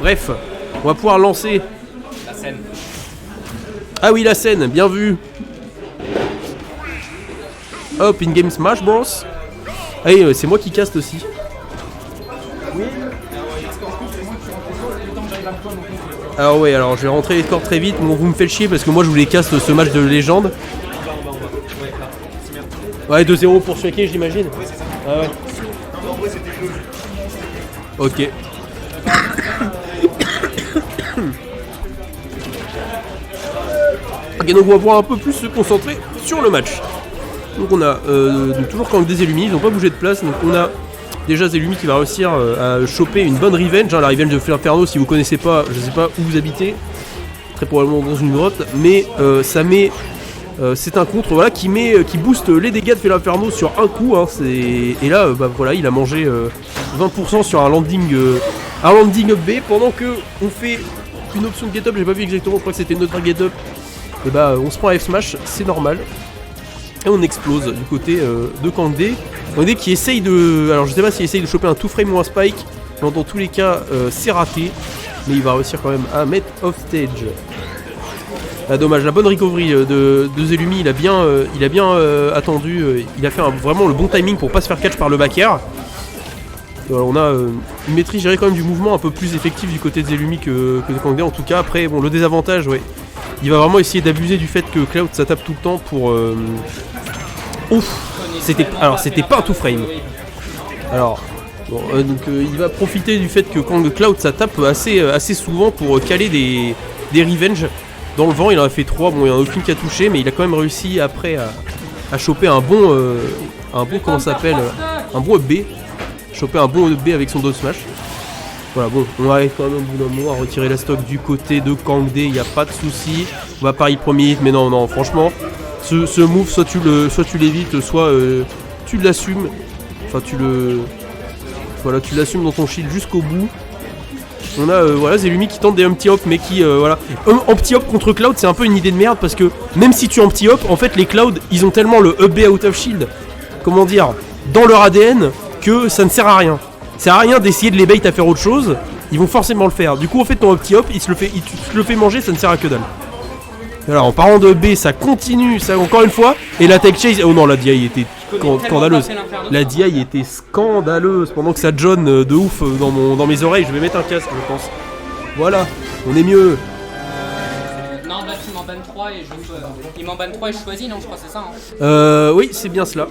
Bref, on va pouvoir lancer... La scène. Ah oui, la scène, bien vu. Hop, in-game Smash Bros. Ah oui, c'est moi qui caste aussi. Oui. Alors ouais, alors je vais rentrer les scores très vite, bon, vous me faites chier parce que moi je voulais caste ce match de légende. Ouais, 2-0 pour Suake, j'imagine. Oui, c'est ça. Ah ouais. En vrai, c'était close. Ok. Ok, donc on va pouvoir un peu plus se concentrer sur le match. Donc on a toujours Kang des Zellumi, ils n'ont pas bougé de place, donc on a déjà Zellumi qui va réussir à choper une bonne revenge, hein, la revenge de Flinferno. Si vous connaissez pas, je sais pas où vous habitez, très probablement dans une grotte, mais ça met, c'est un contre voilà, qui booste les dégâts de Flinferno sur un coup, hein, et là bah, voilà, il a mangé 20% sur un landing up B, pendant que on fait une option de get up, j'ai pas vu exactement, je crois que c'était notre get up, et bah on se prend F smash, c'est normal. Et on explose du côté de Kangdé. Kangdé qui essaye de... Alors je sais pas s'il essaye de choper un 2-frame ou un spike. Mais dans tous les cas, c'est raté. Mais il va réussir quand même à mettre off stage. Ah, dommage, la bonne recovery de Zellumi, il a bien attendu. Il a fait vraiment le bon timing pour pas se faire catch par le back air. On a une maîtrise, je dirais, quand même du mouvement un peu plus effectif du côté de Zellumi que de Kangdé. En tout cas, après, bon, le désavantage, ouais. Il va vraiment essayer d'abuser du fait que Cloud ça tape tout le temps pour... Ouf. C'était pas un 2-frame. Alors, bon, donc il va profiter du fait que quand Cloud ça tape assez souvent pour caler des revenge. Dans le vent, il en a fait 3, bon il n'y en a aucune qui a touché, mais il a quand même réussi après à choper un bon comment ça s'appelle, un bon B. Choper un bon B avec son down smash. Voilà, bon, on arrive quand même au bout d'un moment à retirer la stock du côté de Kangdé, il n'y a pas de souci. On va parier premier hit, mais non, franchement, ce move, soit tu l'évites, soit tu l'assumes. Enfin, tu l'assumes dans ton shield jusqu'au bout. On a voilà, Zellumi qui tente des Humpty Hop, mais qui, voilà. Humpty Hop contre Cloud, c'est un peu une idée de merde, parce que même si tu Humpty Hop, en fait, les Cloud, ils ont tellement le up B out of shield, comment dire, dans leur ADN, que ça ne sert à rien. Ça sert à rien d'essayer de les bait à faire autre chose, ils vont forcément le faire. Du coup, en fait, ton petit hop, tu te le fais manger, ça ne sert à que dalle. Alors, en parlant de B, ça continue, ça encore une fois. Et la tech chase, oh non, la DI était scandaleuse. La DI était scandaleuse pendant que ça John de ouf dans mes oreilles. Je vais mettre un casque, je pense. Voilà, on est mieux. Non, là tu m'en bannes 3 et il m'en banne 3 et je choisis, non, je crois que c'est ça. Hein. Oui, c'est bien cela.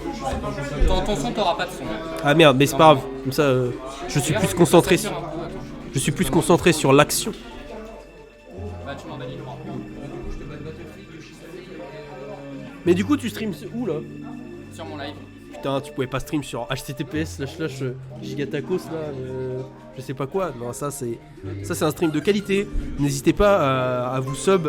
Dans ton son, t'auras pas de son. Ah merde, mais c'est pas grave. Comme ça, je suis plus concentré sur... Je suis plus concentré sur l'action. Bah, tu m'en bannis 3. Mais du coup, tu streams où là? Sur mon live. Putain, tu pouvais pas stream sur https gigatacos là, je sais pas quoi. Non, ça c'est un stream de qualité. N'hésitez pas à vous sub.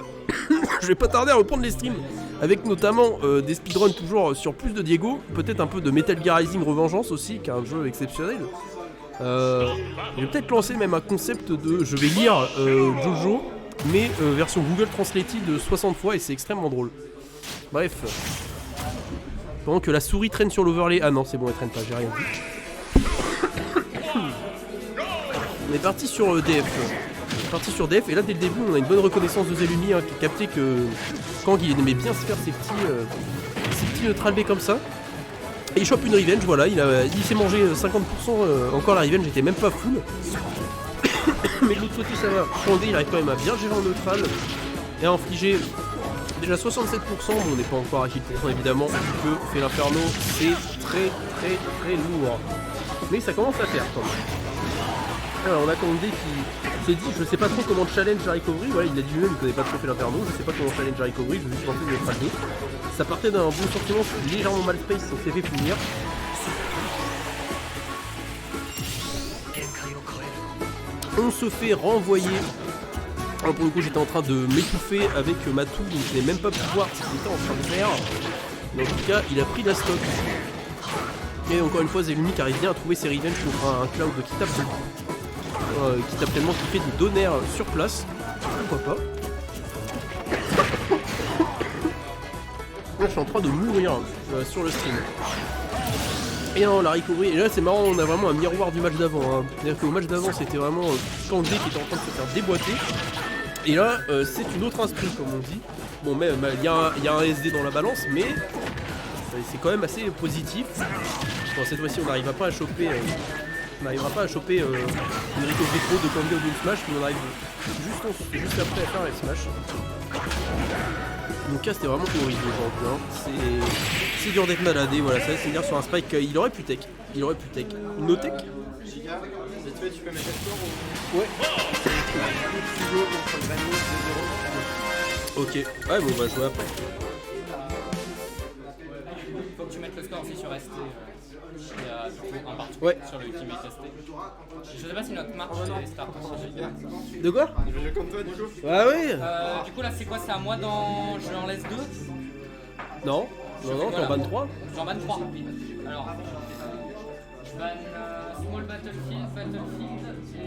Je vais pas tarder à reprendre les streams avec notamment des speedruns toujours sur plus de Diego, peut-être un peu de Metal Gear Rising Revengeance aussi, qui est un jeu exceptionnel. Je vais peut-être lancer même un concept de je vais lire Jojo, mais version Google Translated de 60 fois et c'est extrêmement drôle. Bref. Pendant que la souris traîne sur l'overlay. Ah non, c'est bon, elle traîne pas, j'ai rien vu. On est parti sur DF. Et là, dès le début, on a une bonne reconnaissance de Zellumi hein, qui a capté que Kang il aimait bien se faire ces petits neutral B comme ça. Et il chope une revenge, voilà, il s'est mangé 50%, encore la revenge était même pas full. Mais de l'autre côté, ça va. Kangdé, il arrive quand même à bien gérer en neutral et à infliger. Déjà 67%, bon, on n'est pas encore à 100% évidemment, que fait l'Inferno, c'est très lourd. Mais ça commence à faire quand même. Alors on a Kangdé qui s'est dit, je sais pas trop comment challenge la recovery, voilà, il a dit lui-même, il connaît pas trop fait l'Inferno, je sais pas comment challenge la recovery, je vais juste lancer une neutralité. Ça partait d'un bon sentiment, légèrement mal space, on s'est fait punir. On se fait renvoyer. Alors pour le coup j'étais en train de m'étouffer avec ma toux, donc je n'ai même pas pu voir ce qu'il était en train de faire. Mais en tout cas il a pris la stock. Et encore une fois Zellumi qui arrive bien à trouver ses revenge contre un Cloud qui tape tellement qu'il fait des donners sur place. Pourquoi pas. Là je suis en train de mourir sur le stream. Et non, la recovery, et là c'est marrant, on a vraiment un miroir du match d'avant. Hein. C'est-à-dire qu'au match d'avant, c'était vraiment Kangdé qui était en train de se faire déboîter. Et là, c'est une autre instru, comme on dit. Bon, même, il y a un SD dans la balance, mais c'est quand même assez positif. Bon, cette fois-ci, on n'arrivera pas à choper, une recovery pro de Kangdé au Doom Smash, mais on arrive juste après à faire un F-Smash. Donc là, c'était vraiment horrible aujourd'hui. Hein. C'est dur d'être maladé, voilà, ça c'est dire sur un spike, il aurait pu tech. No tech. Giga, vite fait, tu peux mettre le score ou... Ouais. Hugo contre Granny, 2-0. Ok, ouais, bon, on va jouer après. Faut que tu mettes le score aussi sur ST. Il y a surtout un partout Ouais. sur le Ultimate ST. Je sais pas si notre marche est start aussi. De quoi? Il veut jouer comme toi, du coup. Ah oui. Du coup là c'est quoi? C'est à moi dans... Je en laisse 2. Non, t'en bannes 3. J'en banne 3. Alors, je banne Small Battlefield et...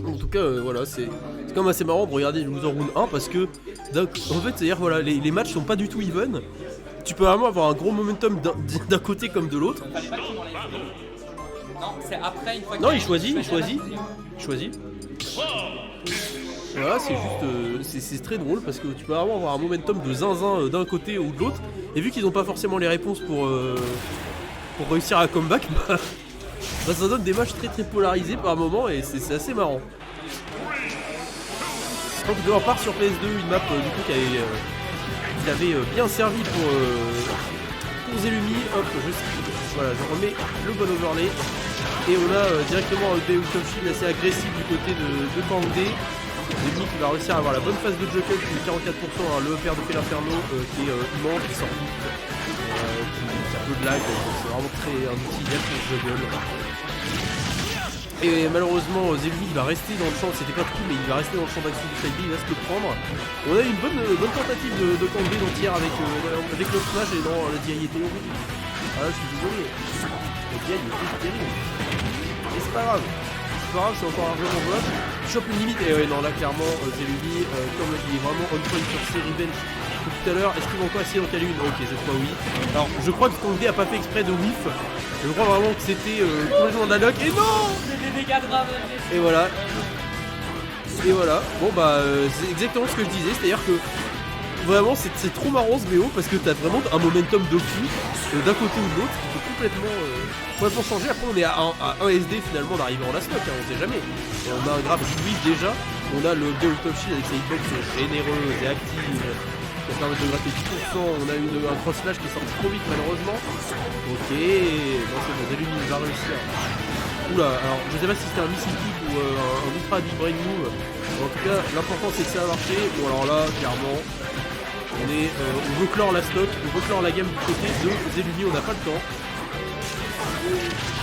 En tout cas, voilà, c'est quand même assez marrant de regarder le loser round 1 parce que, en fait, c'est-à-dire, voilà, les matchs sont pas du tout even. Tu peux vraiment avoir un gros momentum d'un côté comme de l'autre. Fallait pas que tu m'enlèves. Non, c'est après une fois que... Non, il choisit. Voilà, c'est juste, c'est très drôle parce que tu peux vraiment avoir un momentum de zinzin d'un côté ou de l'autre. Et vu qu'ils n'ont pas forcément les réponses pour réussir à comeback, bah, ça donne des matchs très très polarisés par moment et c'est assez marrant. Donc on part sur PS2, une map du coup qui avait bien servi pour Zellumi. Hop, voilà, je remets le bon overlay. Et on a directement un Ultimate Shield assez agressif du côté de Kangdé. Zellumi qui va réussir à avoir la bonne phase de Joker qui est 44%, hein, le père de Pelinferno qui est immense, qui sort vite, qui a peu de lag, c'est vraiment un outil idéal pour ce juggle. Et malheureusement Zellumi il va rester dans le champ, c'était pas tout mais il va rester dans le champ d'action du side B, il va se le prendre. On a eu une bonne tentative de Kangdé dans hier avec le smash et dans le DI était horrible. Ah là je suis désolé. Le DI était terrible. Et c'est pas grave. C'est encore un jeu en bloc. Il chope une limite et ouais non là clairement Zellumi comme il est vraiment on point sur ses revenge tout à l'heure, est-ce qu'ils vont encore essayer d'en caler une? Ok, cette fois oui. Alors je crois que Kangdé a pas fait exprès de whiff. Je crois vraiment que c'était complètement de la lock. Et non! Des dégâts graves. Et voilà. Bon bah c'est exactement ce que je disais, c'est-à-dire que vraiment c'est trop marrant ce BO parce que t'as vraiment un momentum de fou d'un côté ou de l'autre qui peut complètement changer. Après on est à 1 SD finalement d'arriver en last knock, hein, on sait jamais. Et on a un grave whiff déjà. On a le Gold Top Shield avec sa hitbox généreuse et active. Ça permet de gratter 10%, on a un cross flash qui est sorti trop vite malheureusement. Ok, non c'est bon, Zellumi va réussir. Oula, alors je sais pas si c'était un missile kick ou un ultra big brain move. En tout cas, l'important c'est que ça a marché. Bon alors là, clairement, on veut clore la stock, on veut clore la game du côté de Zellumi, on n'a pas le temps.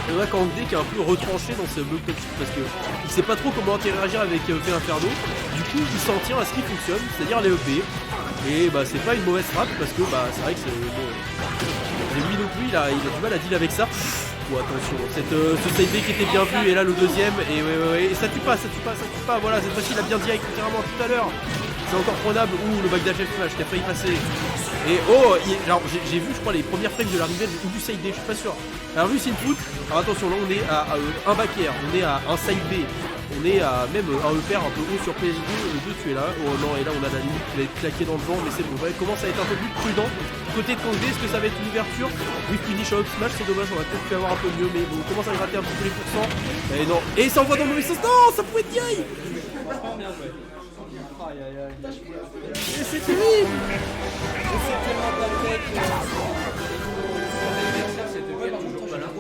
Et on a Kangdé qui est un peu retranché dans ce bloc top shield parce que il sait pas trop comment interagir avec Pelinferno. Du coup, il s'en tient à ce qui fonctionne, c'est-à-dire les EP. Et bah c'est pas une mauvaise frappe parce que bah c'est vrai que c'est bon. Lui non plus il a du mal à deal avec ça. Oh attention, ce side B qui était bien vu et là le deuxième et ouais et ça tue pas, voilà cette fois-ci il a bien dit avec littéralement tout à l'heure. C'est encore prenable, le backdash F-Smash qui a failli passer. Et alors j'ai vu je crois les premières frames de la revenge ou du side B, je suis pas sûr. Alors vu c'est une foot, alors attention là on est à un back air, on est à un side B. On est à même un repère un peu haut sur PS2, le 2 tu es là, oh non et là on a la limite qui va être claquée dans le vent mais c'est bon, il commence à être un peu plus prudent. Du côté de Kangdé, est-ce que ça va être une ouverture? Oui finish à up smash, c'est dommage, on va peut-être pu avoir un peu mieux mais bon on commence à gratter un petit peu les pourcents. Et non, et ça envoie dans le mauvais sens, non ça pouvait être DI. Aïe aïe aïe. Et c'est terrible. C'est tellement pas le tech.